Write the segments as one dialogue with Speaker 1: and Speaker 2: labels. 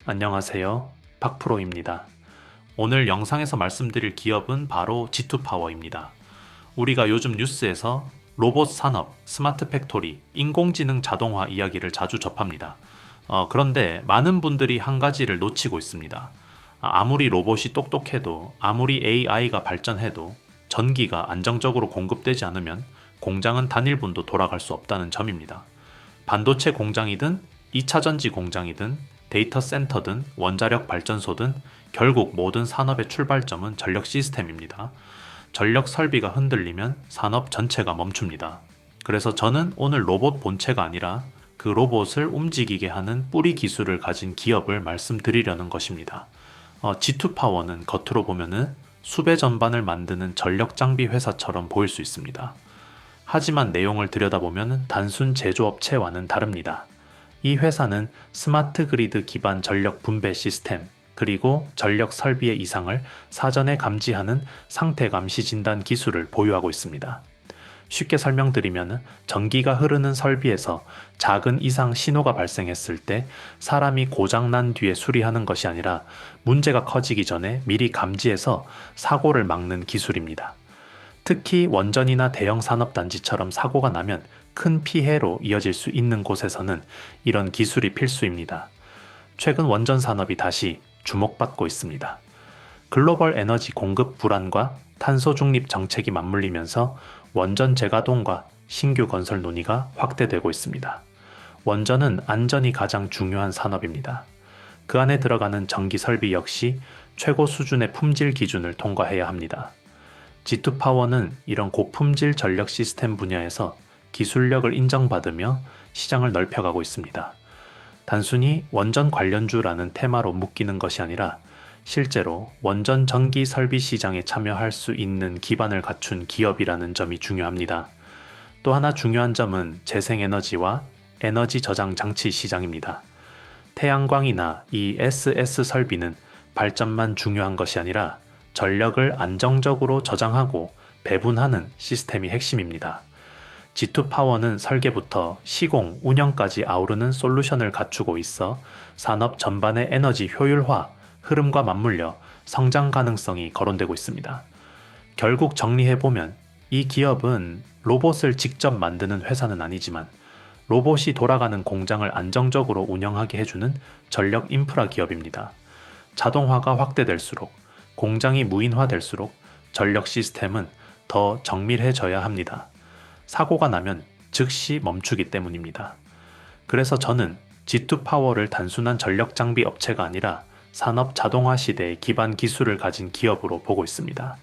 Speaker 1: 안녕하세요. 박프로입니다. 오늘 영상에서 말씀드릴 기업은 바로 G2파워입니다. 우리가 요즘 뉴스에서 로봇 산업, 스마트 팩토리, 인공지능 자동화 이야기를 자주 접합니다. 그런데 많은 분들이 한 가지를 놓치고 있습니다. 아무리 로봇이 똑똑해도, 아무리 AI가 발전해도 전기가 안정적으로 공급되지 않으면 공장은 단일분도 돌아갈 수 없다는 점입니다. 반도체 공장이든 2차 전지 공장이든 데이터 센터든 원자력 발전소든 결국 모든 산업의 출발점은 전력 시스템입니다. 전력 설비가 흔들리면 산업 전체가 멈춥니다. 그래서 저는 오늘 로봇 본체가 아니라 그 로봇을 움직이게 하는 뿌리 기술을 가진 기업을 말씀드리려는 것입니다. G2파워는 겉으로 보면은 수배 전반을 만드는 전력 장비 회사처럼 보일 수 있습니다. 하지만 내용을 들여다보면 단순 제조업체와는 다릅니다. 이 회사는 스마트 그리드 기반 전력 분배 시스템, 그리고 전력 설비의 이상을 사전에 감지하는 상태 감시 진단 기술을 보유하고 있습니다. 쉽게 설명드리면 전기가 흐르는 설비에서 작은 이상 신호가 발생했을 때 사람이 고장난 뒤에 수리하는 것이 아니라 문제가 커지기 전에 미리 감지해서 사고를 막는 기술입니다. 특히 원전이나 대형 산업단지처럼 사고가 나면 큰 피해로 이어질 수 있는 곳에서는 이런 기술이 필수입니다. 최근 원전 산업이 다시 주목받고 있습니다. 글로벌 에너지 공급 불안과 탄소 중립 정책이 맞물리면서 원전 재가동과 신규 건설 논의가 확대되고 있습니다. 원전은 안전이 가장 중요한 산업입니다. 그 안에 들어가는 전기 설비 역시 최고 수준의 품질 기준을 통과해야 합니다. G2파워는 이런 고품질 전력 시스템 분야에서 기술력을 인정받으며 시장을 넓혀가고 있습니다. 단순히 원전 관련주라는 테마로 묶이는 것이 아니라 실제로 원전 전기 설비 시장에 참여할 수 있는 기반을 갖춘 기업이라는 점이 중요합니다. 또 하나 중요한 점은 재생에너지와 에너지 저장 장치 시장입니다. 태양광이나 ESS 설비는 발전만 중요한 것이 아니라 전력을 안정적으로 저장하고 배분하는 시스템이 핵심입니다. G2파워는 설계부터 시공, 운영까지 아우르는 솔루션을 갖추고 있어 산업 전반의 에너지 효율화, 흐름과 맞물려 성장 가능성이 거론되고 있습니다. 결국 정리해보면 이 기업은 로봇을 직접 만드는 회사는 아니지만 로봇이 돌아가는 공장을 안정적으로 운영하게 해주는 전력 인프라 기업입니다. 자동화가 확대될수록, 공장이 무인화될수록 전력 시스템은 더 정밀해져야 합니다. 사고가 나면 즉시 멈추기 때문입니다. 그래서 저는 G2파워를 단순한 전력 장비 업체가 아니라 산업 자동화 시대의 기반 기술을 가진 기업으로 보고 있습니다.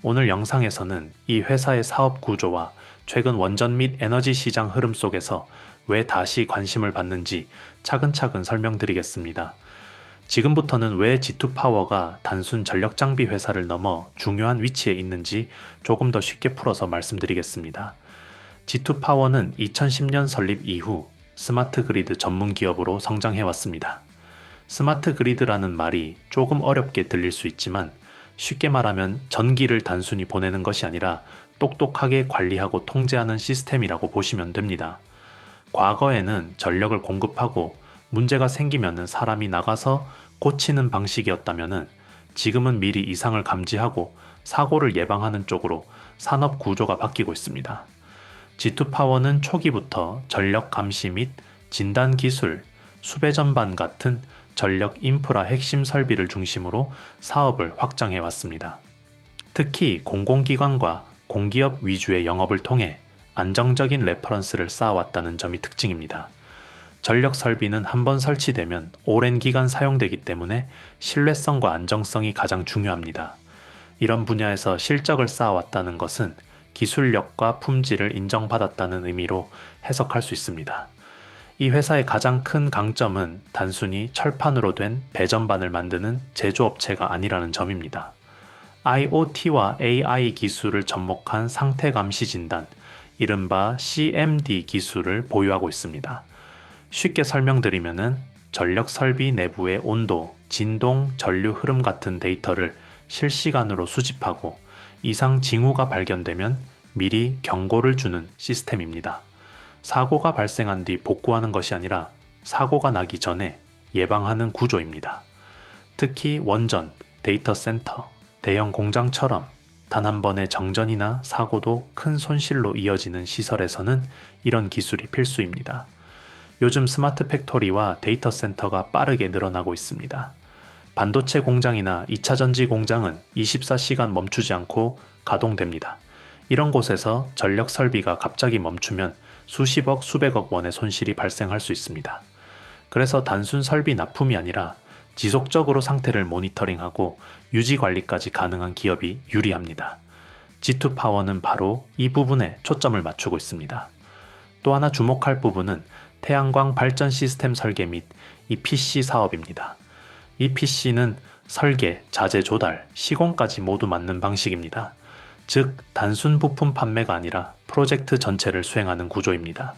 Speaker 1: 오늘 영상에서는 이 회사의 사업 구조와 최근 원전 및 에너지 시장 흐름 속에서 왜 다시 관심을 받는지 차근차근 설명드리겠습니다. 지금부터는 왜 G2파워가 단순 전력 장비 회사를 넘어 중요한 위치에 있는지 조금 더 쉽게 풀어서 말씀드리겠습니다. G2파워는 2010년 설립 이후 스마트 그리드 전문 기업으로 성장해왔습니다. 스마트 그리드라는 말이 조금 어렵게 들릴 수 있지만 쉽게 말하면 전기를 단순히 보내는 것이 아니라 똑똑하게 관리하고 통제하는 시스템이라고 보시면 됩니다. 과거에는 전력을 공급하고 문제가 생기면 사람이 나가서 고치는 방식이었다면 지금은 미리 이상을 감지하고 사고를 예방하는 쪽으로 산업 구조가 바뀌고 있습니다. G2파워는 초기부터 전력 감시 및 진단 기술, 수배 전반 같은 전력 인프라 핵심 설비를 중심으로 사업을 확장해 왔습니다. 특히 공공기관과 공기업 위주의 영업을 통해 안정적인 레퍼런스를 쌓아왔다는 점이 특징입니다. 전력 설비는 한번 설치되면 오랜 기간 사용되기 때문에 신뢰성과 안정성이 가장 중요합니다. 이런 분야에서 실적을 쌓아왔다는 것은 기술력과 품질을 인정받았다는 의미로 해석할 수 있습니다. 이 회사의 가장 큰 강점은 단순히 철판으로 된 배전반을 만드는 제조업체가 아니라는 점입니다. IoT와 AI 기술을 접목한 상태 감시 진단, 이른바 CMD 기술을 보유하고 있습니다. 쉽게 설명드리면 전력 설비 내부의 온도, 진동, 전류 흐름 같은 데이터를 실시간으로 수집하고 이상 징후가 발견되면 미리 경고를 주는 시스템입니다. 사고가 발생한 뒤 복구하는 것이 아니라 사고가 나기 전에 예방하는 구조입니다. 특히 원전, 데이터 센터, 대형 공장처럼 단 한 번의 정전이나 사고도 큰 손실로 이어지는 시설에서는 이런 기술이 필수입니다. 요즘 스마트 팩토리와 데이터 센터가 빠르게 늘어나고 있습니다. 반도체 공장이나 2차 전지 공장은 24시간 멈추지 않고 가동됩니다. 이런 곳에서 전력 설비가 갑자기 멈추면 수십억, 수백억 원의 손실이 발생할 수 있습니다. 그래서 단순 설비 납품이 아니라 지속적으로 상태를 모니터링하고 유지 관리까지 가능한 기업이 유리합니다. G2파워는 바로 이 부분에 초점을 맞추고 있습니다. 또 하나 주목할 부분은 태양광 발전 시스템 설계 및 EPC 사업입니다. EPC는 설계, 자재 조달, 시공까지 모두 맡는 방식입니다. 즉, 단순 부품 판매가 아니라 프로젝트 전체를 수행하는 구조입니다.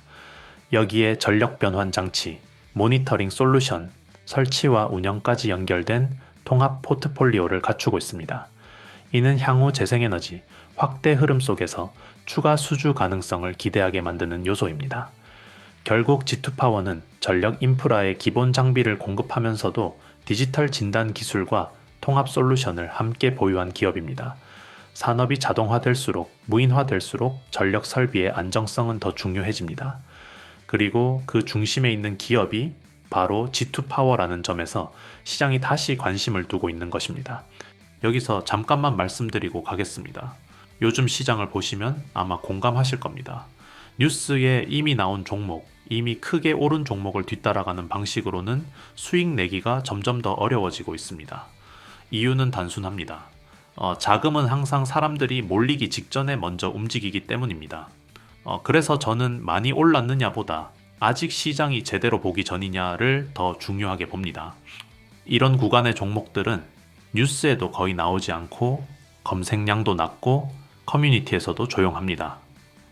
Speaker 1: 여기에 전력 변환 장치, 모니터링 솔루션, 설치와 운영까지 연결된 통합 포트폴리오를 갖추고 있습니다. 이는 향후 재생에너지 확대 흐름 속에서 추가 수주 가능성을 기대하게 만드는 요소입니다. 결국 G2파워는 전력 인프라의 기본 장비를 공급하면서도 디지털 진단 기술과 통합 솔루션을 함께 보유한 기업입니다. 산업이 자동화될수록, 무인화될수록 전력 설비의 안정성은 더 중요해집니다. 그리고 그 중심에 있는 기업이 바로 G2파워라는 점에서 시장이 다시 관심을 두고 있는 것입니다. 여기서 잠깐만 말씀드리고 가겠습니다. 요즘 시장을 보시면 아마 공감하실 겁니다. 뉴스에 이미 나온 종목, 이미 크게 오른 종목을 뒤따라가는 방식으로는 수익 내기가 점점 더 어려워지고 있습니다. 이유는 단순합니다. 자금은 항상 사람들이 몰리기 직전에 먼저 움직이기 때문입니다. 그래서 저는 많이 올랐느냐보다 아직 시장이 제대로 보기 전이냐를 더 중요하게 봅니다. 이런 구간의 종목들은 뉴스에도 거의 나오지 않고 검색량도 낮고 커뮤니티에서도 조용합니다.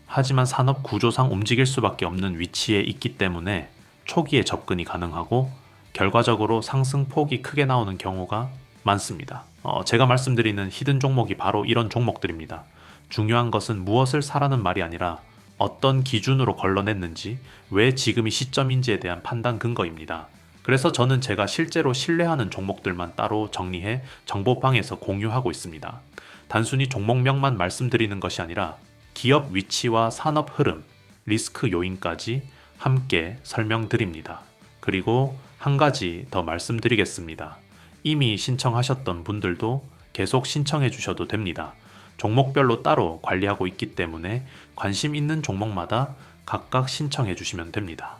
Speaker 1: 하지만 산업 구조상 움직일 수밖에 없는 위치에 있기 때문에 초기에 접근이 가능하고 결과적으로 상승폭이 크게 나오는 경우가 많습니다. 제가 말씀드리는 히든 종목이 바로 이런 종목들입니다. 중요한 것은 무엇을 사라는 말이 아니라 어떤 기준으로 걸러냈는지, 왜 지금이 시점인지에 대한 판단 근거입니다. 그래서 저는 제가 실제로 신뢰하는 종목들만 따로 정리해 정보방에서 공유하고 있습니다. 단순히 종목명만 말씀드리는 것이 아니라 기업 위치와 산업 흐름, 리스크 요인까지 함께 설명드립니다. 그리고 한 가지 더 말씀드리겠습니다. 이미 신청하셨던 분들도 계속 신청해 주셔도 됩니다. 종목별로 따로 관리하고 있기 때문에 관심 있는 종목마다 각각 신청해 주시면 됩니다.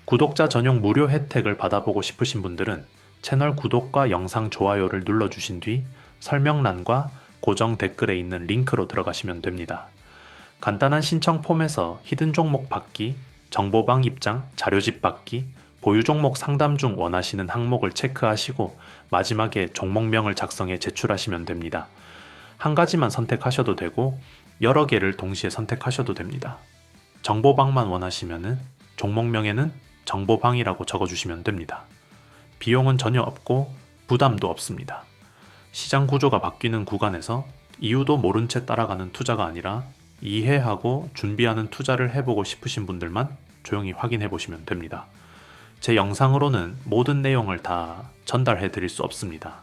Speaker 1: 구독자 전용 무료 혜택을 받아보고 싶으신 분들은 채널 구독과 영상 좋아요를 눌러주신 뒤 설명란과 고정 댓글에 있는 링크로 들어가시면 됩니다. 간단한 신청 폼에서 히든 종목 받기, 정보방 입장, 자료집 받기, 보유 종목 상담 중 원하시는 항목을 체크하시고 마지막에 종목명을 작성해 제출하시면 됩니다. 한 가지만 선택하셔도 되고 여러 개를 동시에 선택하셔도 됩니다. 정보방만 원하시면은 종목명에는 정보방이라고 적어주시면 됩니다. 비용은 전혀 없고 부담도 없습니다. 시장 구조가 바뀌는 구간에서 이유도 모른 채 따라가는 투자가 아니라 이해하고 준비하는 투자를 해보고 싶으신 분들만 조용히 확인해 보시면 됩니다. 제 영상으로는 모든 내용을 다 전달해 드릴 수 없습니다.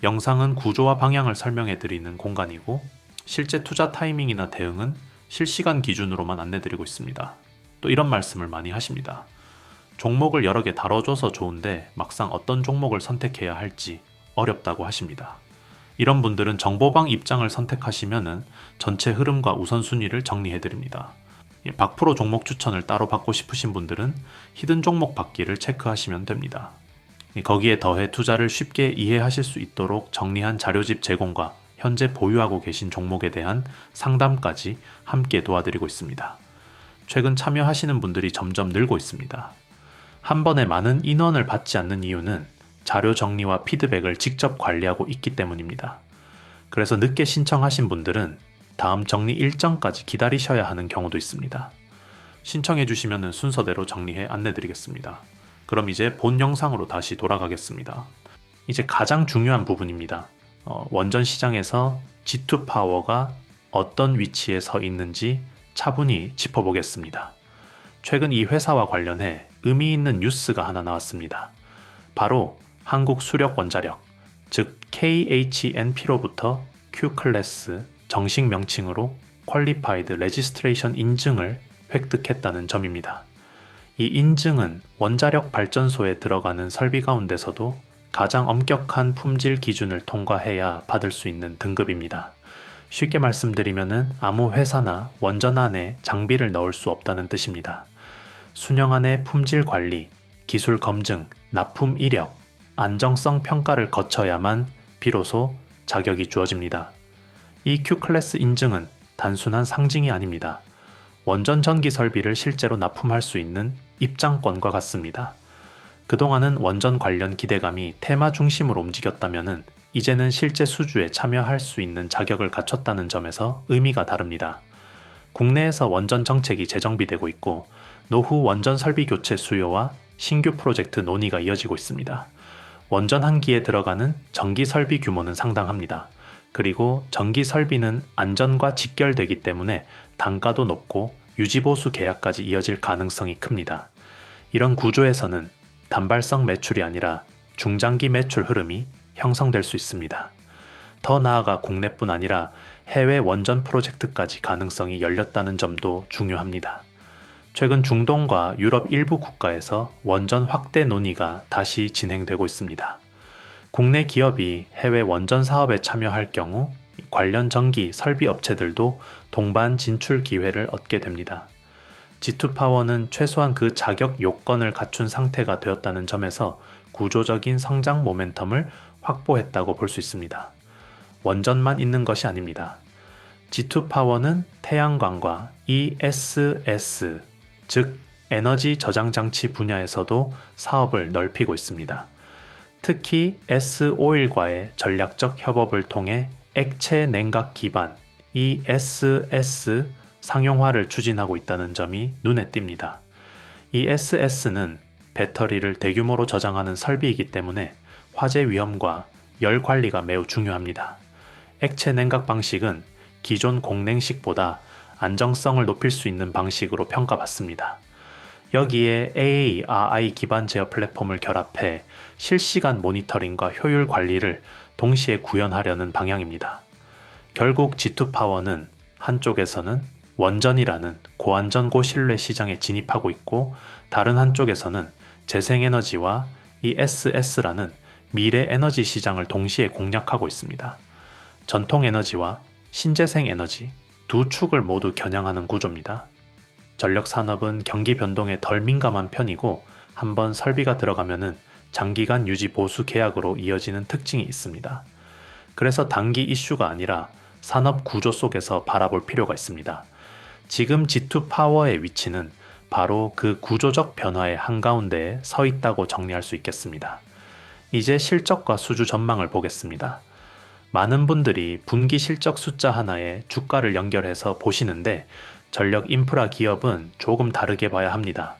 Speaker 1: 영상은 구조와 방향을 설명해 드리는 공간이고 실제 투자 타이밍이나 대응은 실시간 기준으로만 안내 드리고 있습니다. 또 이런 말씀을 많이 하십니다. 종목을 여러 개 다뤄줘서 좋은데 막상 어떤 종목을 선택해야 할지 어렵다고 하십니다. 이런 분들은 정보방 입장을 선택하시면 전체 흐름과 우선순위를 정리해 드립니다. 박프로 종목 추천을 따로 받고 싶으신 분들은 히든 종목 받기를 체크하시면 됩니다. 거기에 더해 투자를 쉽게 이해하실 수 있도록 정리한 자료집 제공과 현재 보유하고 계신 종목에 대한 상담까지 함께 도와드리고 있습니다. 최근 참여하시는 분들이 점점 늘고 있습니다. 한 번에 많은 인원을 받지 않는 이유는 자료 정리와 피드백을 직접 관리하고 있기 때문입니다. 그래서 늦게 신청하신 분들은 다음 정리 일정까지 기다리셔야 하는 경우도 있습니다. 신청해 주시면 순서대로 정리해 안내드리겠습니다. 그럼 이제 본 영상으로 다시 돌아가겠습니다. 이제 가장 중요한 부분입니다. 원전 시장에서 G2파워가 어떤 위치에 서 있는지 차분히 짚어보겠습니다. 최근 이 회사와 관련해 의미 있는 뉴스가 하나 나왔습니다. 바로 한국수력원자력, 즉 KHNP로부터 Q클래스 정식 명칭으로 Qualified Registration 인증을 획득했다는 점입니다. 이 인증은 원자력 발전소에 들어가는 설비 가운데서도 가장 엄격한 품질 기준을 통과해야 받을 수 있는 등급입니다. 쉽게 말씀드리면은 아무 회사나 원전 안에 장비를 넣을 수 없다는 뜻입니다. 순영 안의 품질 관리, 기술 검증, 납품 이력, 안정성 평가를 거쳐야만 비로소 자격이 주어집니다. 이 Q클래스 인증은 단순한 상징이 아닙니다. 원전 전기 설비를 실제로 납품할 수 있는 입장권과 같습니다. 그동안은 원전 관련 기대감이 테마 중심으로 움직였다면은 이제는 실제 수주에 참여할 수 있는 자격을 갖췄다는 점에서 의미가 다릅니다. 국내에서 원전 정책이 재정비되고 있고 노후 원전 설비 교체 수요와 신규 프로젝트 논의가 이어지고 있습니다. 원전 한 기에 들어가는 전기 설비 규모는 상당합니다. 그리고 전기 설비는 안전과 직결되기 때문에 단가도 높고 유지보수 계약까지 이어질 가능성이 큽니다. 이런 구조에서는 단발성 매출이 아니라 중장기 매출 흐름이 형성될 수 있습니다. 더 나아가 국내뿐 아니라 해외 원전 프로젝트까지 가능성이 열렸다는 점도 중요합니다. 최근 중동과 유럽 일부 국가에서 원전 확대 논의가 다시 진행되고 있습니다. 국내 기업이 해외 원전 사업에 참여할 경우 관련 전기 설비 업체들도 동반 진출 기회를 얻게 됩니다. G2파워는 최소한 그 자격 요건을 갖춘 상태가 되었다는 점에서 구조적인 성장 모멘텀을 확보했다고 볼 수 있습니다. 원전만 있는 것이 아닙니다. G2파워는 태양광과 ESS, 즉 에너지 저장 장치 분야에서도 사업을 넓히고 있습니다. 특히 S-오일과의 전략적 협업을 통해 액체 냉각 기반 ESS 상용화를 추진하고 있다는 점이 눈에 띕니다. ESS는 배터리를 대규모로 저장하는 설비이기 때문에 화재 위험과 열 관리가 매우 중요합니다. 액체 냉각 방식은 기존 공냉식보다 안정성을 높일 수 있는 방식으로 평가받습니다. 여기에 AARI 기반 제어 플랫폼을 결합해 실시간 모니터링과 효율 관리를 동시에 구현하려는 방향입니다. 결국 G2파워는 한쪽에서는 원전이라는 고안전 고신뢰 시장에 진입하고 있고 다른 한쪽에서는 재생에너지와 ESS라는 미래 에너지 시장을 동시에 공략하고 있습니다. 전통 에너지와 신재생 에너지 두 축을 모두 겨냥하는 구조입니다. 전력 산업은 경기 변동에 덜 민감한 편이고 한번 설비가 들어가면은 장기간 유지 보수 계약으로 이어지는 특징이 있습니다. 그래서 단기 이슈가 아니라 산업 구조 속에서 바라볼 필요가 있습니다. 지금 G2파워의 위치는 바로 그 구조적 변화의 한가운데에 서 있다고 정리할 수 있겠습니다. 이제 실적과 수주 전망을 보겠습니다. 많은 분들이 분기 실적 숫자 하나에 주가를 연결해서 보시는데 전력 인프라 기업은 조금 다르게 봐야 합니다.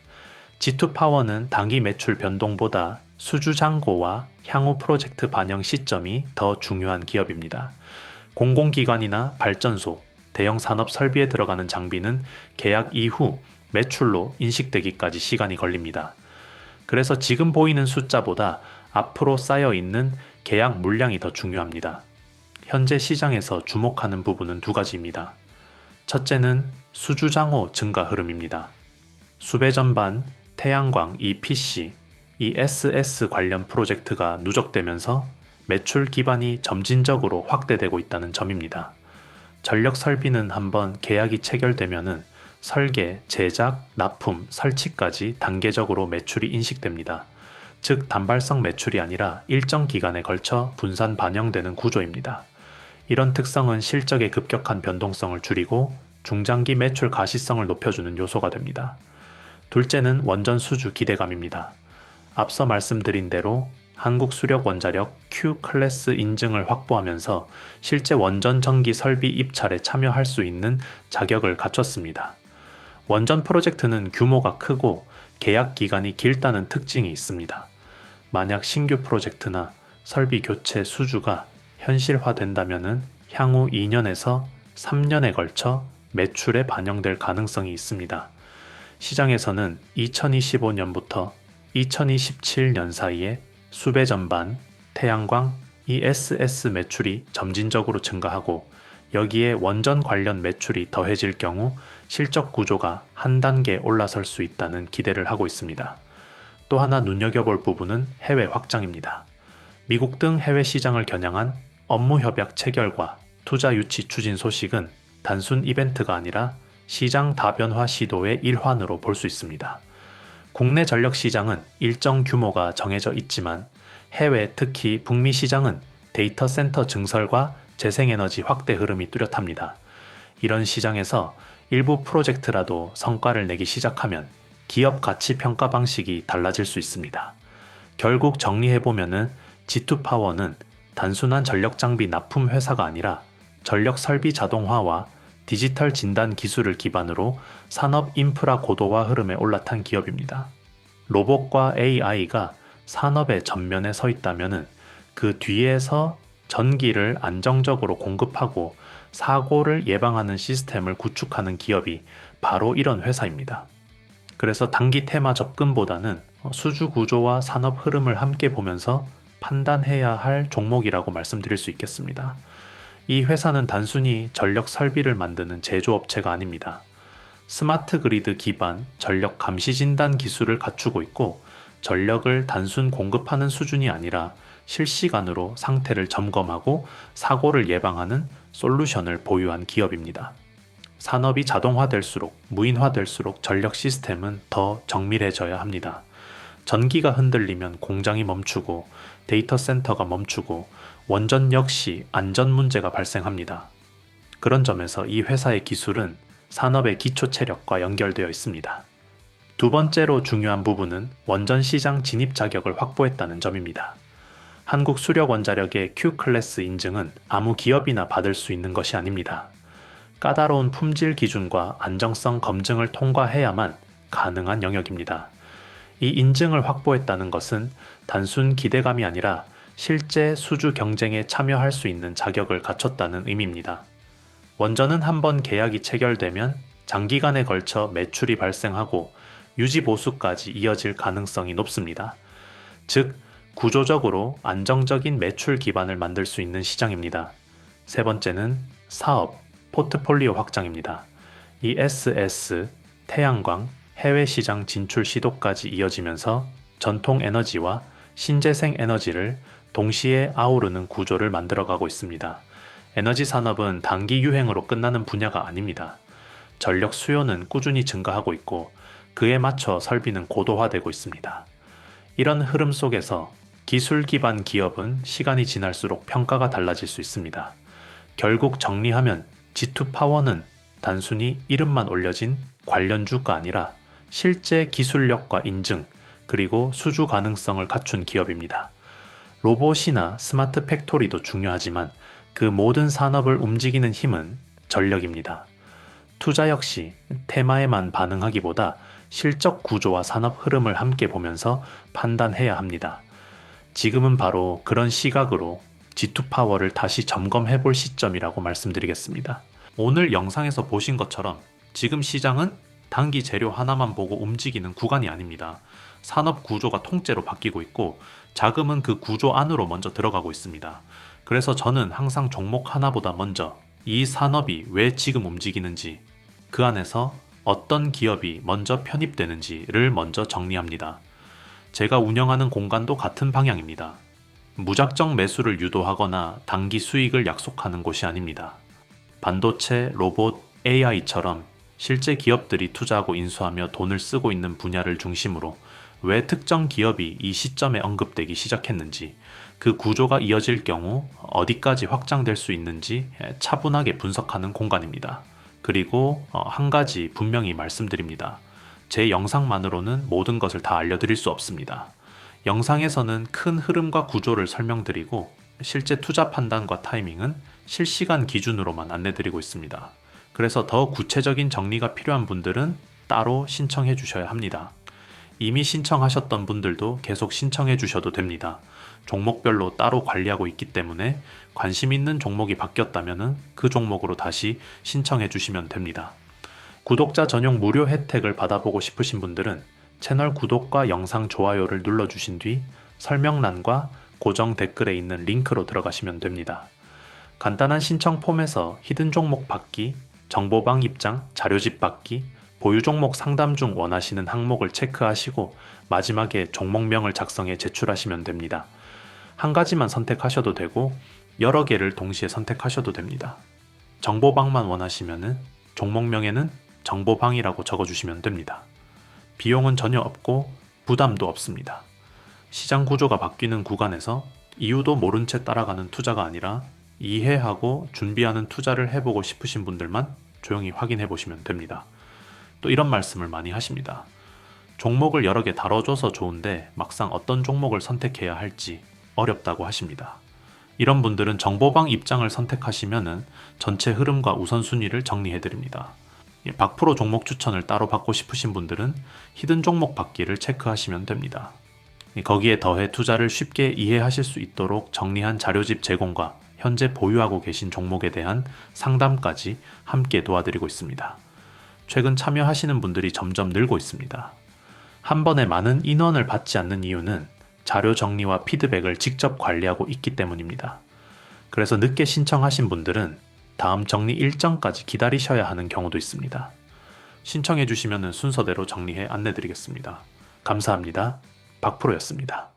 Speaker 1: G2파워는 단기 매출 변동보다 수주 잔고와 향후 프로젝트 반영 시점이 더 중요한 기업입니다. 공공기관이나 발전소, 대형 산업 설비에 들어가는 장비는 계약 이후 매출로 인식되기까지 시간이 걸립니다. 그래서 지금 보이는 숫자보다 앞으로 쌓여 있는 계약 물량이 더 중요합니다. 현재 시장에서 주목하는 부분은 두 가지입니다. 첫째는 수주장호 증가 흐름입니다. 수배 전반, 태양광, EPC, ESS 관련 프로젝트가 누적되면서 매출 기반이 점진적으로 확대되고 있다는 점입니다. 전력 설비는 한번 계약이 체결되면은 설계, 제작, 납품, 설치까지 단계적으로 매출이 인식됩니다. 즉 단발성 매출이 아니라 일정 기간에 걸쳐 분산 반영되는 구조입니다. 이런 특성은 실적의 급격한 변동성을 줄이고 중장기 매출 가시성을 높여주는 요소가 됩니다. 둘째는 원전 수주 기대감입니다. 앞서 말씀드린 대로 한국수력원자력 Q클래스 인증을 확보하면서 실제 원전 전기 설비 입찰에 참여할 수 있는 자격을 갖췄습니다. 원전 프로젝트는 규모가 크고 계약 기간이 길다는 특징이 있습니다. 만약 신규 프로젝트나 설비 교체 수주가 현실화된다면 향후 2년에서 3년에 걸쳐 매출에 반영될 가능성이 있습니다. 시장에서는 2025년부터 2027년 사이에 수배 전반, 태양광, ESS 매출이 점진적으로 증가하고 여기에 원전 관련 매출이 더해질 경우 실적 구조가 한 단계 올라설 수 있다는 기대를 하고 있습니다. 또 하나 눈여겨볼 부분은 해외 확장입니다. 미국 등 해외 시장을 겨냥한 업무 협약 체결과 투자 유치 추진 소식은 단순 이벤트가 아니라 시장 다변화 시도의 일환으로 볼 수 있습니다. 국내 전력 시장은 일정 규모가 정해져 있지만 해외 특히 북미 시장은 데이터 센터 증설과 재생에너지 확대 흐름이 뚜렷합니다. 이런 시장에서 일부 프로젝트라도 성과를 내기 시작하면 기업 가치 평가 방식이 달라질 수 있습니다. 결국 정리해보면은 G2파워는 단순한 전력 장비 납품 회사가 아니라 전력 설비 자동화와 디지털 진단 기술을 기반으로 산업 인프라 고도화 흐름에 올라탄 기업입니다. 로봇과 AI가 산업의 전면에 서 있다면은 그 뒤에서 전기를 안정적으로 공급하고 사고를 예방하는 시스템을 구축하는 기업이 바로 이런 회사입니다. 그래서 단기 테마 접근보다는 수주 구조와 산업 흐름을 함께 보면서 판단해야 할 종목이라고 말씀드릴 수 있겠습니다. 이 회사는 단순히 전력 설비를 만드는 제조업체가 아닙니다. 스마트 그리드 기반 전력 감시 진단 기술을 갖추고 있고 전력을 단순 공급하는 수준이 아니라 실시간으로 상태를 점검하고 사고를 예방하는 솔루션을 보유한 기업입니다. 산업이 자동화될수록 무인화될수록 전력 시스템은 더 정밀해져야 합니다. 전기가 흔들리면 공장이 멈추고 데이터 센터가 멈추고 원전 역시 안전 문제가 발생합니다. 그런 점에서 이 회사의 기술은 산업의 기초 체력과 연결되어 있습니다. 두 번째로 중요한 부분은 원전 시장 진입 자격을 확보했다는 점입니다. 한국 수력원자력의 Q클래스 인증은 아무 기업이나 받을 수 있는 것이 아닙니다. 까다로운 품질 기준과 안정성 검증을 통과해야만 가능한 영역입니다. 이 인증을 확보했다는 것은 단순 기대감이 아니라 실제 수주 경쟁에 참여할 수 있는 자격을 갖췄다는 의미입니다. 원전은 한번 계약이 체결되면 장기간에 걸쳐 매출이 발생하고 유지 보수까지 이어질 가능성이 높습니다. 즉, 구조적으로 안정적인 매출 기반을 만들 수 있는 시장입니다. 세 번째는 사업, 포트폴리오 확장입니다. ESS, 태양광, 해외 시장 진출 시도까지 이어지면서 전통 에너지와 신재생 에너지를 동시에 아우르는 구조를 만들어가고 있습니다. 에너지 산업은 단기 유행으로 끝나는 분야가 아닙니다. 전력 수요는 꾸준히 증가하고 있고 그에 맞춰 설비는 고도화되고 있습니다. 이런 흐름 속에서 기술 기반 기업은 시간이 지날수록 평가가 달라질 수 있습니다. 결국 정리하면 G2파워는 단순히 이름만 올려진 관련주가 아니라 실제 기술력과 인증, 그리고 수주 가능성을 갖춘 기업입니다. 로봇이나 스마트 팩토리도 중요하지만 그 모든 산업을 움직이는 힘은 전력입니다. 투자 역시 테마에만 반응하기보다 실적 구조와 산업 흐름을 함께 보면서 판단해야 합니다. 지금은 바로 그런 시각으로 G2파워를 다시 점검해 볼 시점이라고 말씀드리겠습니다. 오늘 영상에서 보신 것처럼 지금 시장은 단기 재료 하나만 보고 움직이는 구간이 아닙니다. 산업 구조가 통째로 바뀌고 있고 자금은 그 구조 안으로 먼저 들어가고 있습니다. 그래서 저는 항상 종목 하나보다 먼저 이 산업이 왜 지금 움직이는지, 그 안에서 어떤 기업이 먼저 편입되는지를 먼저 정리합니다. 제가 운영하는 공간도 같은 방향입니다. 무작정 매수를 유도하거나 단기 수익을 약속하는 곳이 아닙니다. 반도체, 로봇, AI처럼 실제 기업들이 투자하고 인수하며 돈을 쓰고 있는 분야를 중심으로 왜 특정 기업이 이 시점에 언급되기 시작했는지, 그 구조가 이어질 경우 어디까지 확장될 수 있는지 차분하게 분석하는 공간입니다. 그리고 한 가지 분명히 말씀드립니다. 제 영상만으로는 모든 것을 다 알려드릴 수 없습니다. 영상에서는 큰 흐름과 구조를 설명드리고 실제 투자 판단과 타이밍은 실시간 기준으로만 안내드리고 있습니다. 그래서 더 구체적인 정리가 필요한 분들은 따로 신청해 주셔야 합니다. 이미 신청하셨던 분들도 계속 신청해 주셔도 됩니다. 종목별로 따로 관리하고 있기 때문에 관심 있는 종목이 바뀌었다면 그 종목으로 다시 신청해 주시면 됩니다. 구독자 전용 무료 혜택을 받아보고 싶으신 분들은 채널 구독과 영상 좋아요를 눌러주신 뒤 설명란과 고정 댓글에 있는 링크로 들어가시면 됩니다. 간단한 신청 폼에서 히든 종목 받기, 정보방 입장, 자료집 받기, 보유 종목 상담 중 원하시는 항목을 체크하시고 마지막에 종목명을 작성해 제출하시면 됩니다. 한 가지만 선택하셔도 되고 여러 개를 동시에 선택하셔도 됩니다. 정보방만 원하시면은 종목명에는 정보방이라고 적어주시면 됩니다. 비용은 전혀 없고 부담도 없습니다. 시장 구조가 바뀌는 구간에서 이유도 모른 채 따라가는 투자가 아니라 이해하고 준비하는 투자를 해보고 싶으신 분들만 조용히 확인해 보시면 됩니다. 또 이런 말씀을 많이 하십니다. 종목을 여러 개 다뤄줘서 좋은데 막상 어떤 종목을 선택해야 할지 어렵다고 하십니다. 이런 분들은 정보방 입장을 선택하시면은 전체 흐름과 우선순위를 정리해 드립니다. 박프로 종목 추천을 따로 받고 싶으신 분들은 히든 종목 받기를 체크하시면 됩니다. 거기에 더해 투자를 쉽게 이해하실 수 있도록 정리한 자료집 제공과 현재 보유하고 계신 종목에 대한 상담까지 함께 도와드리고 있습니다. 최근 참여하시는 분들이 점점 늘고 있습니다. 한 번에 많은 인원을 받지 않는 이유는 자료 정리와 피드백을 직접 관리하고 있기 때문입니다. 그래서 늦게 신청하신 분들은 다음 정리 일정까지 기다리셔야 하는 경우도 있습니다. 신청해 주시면 순서대로 정리해 안내드리겠습니다. 감사합니다. 박프로였습니다.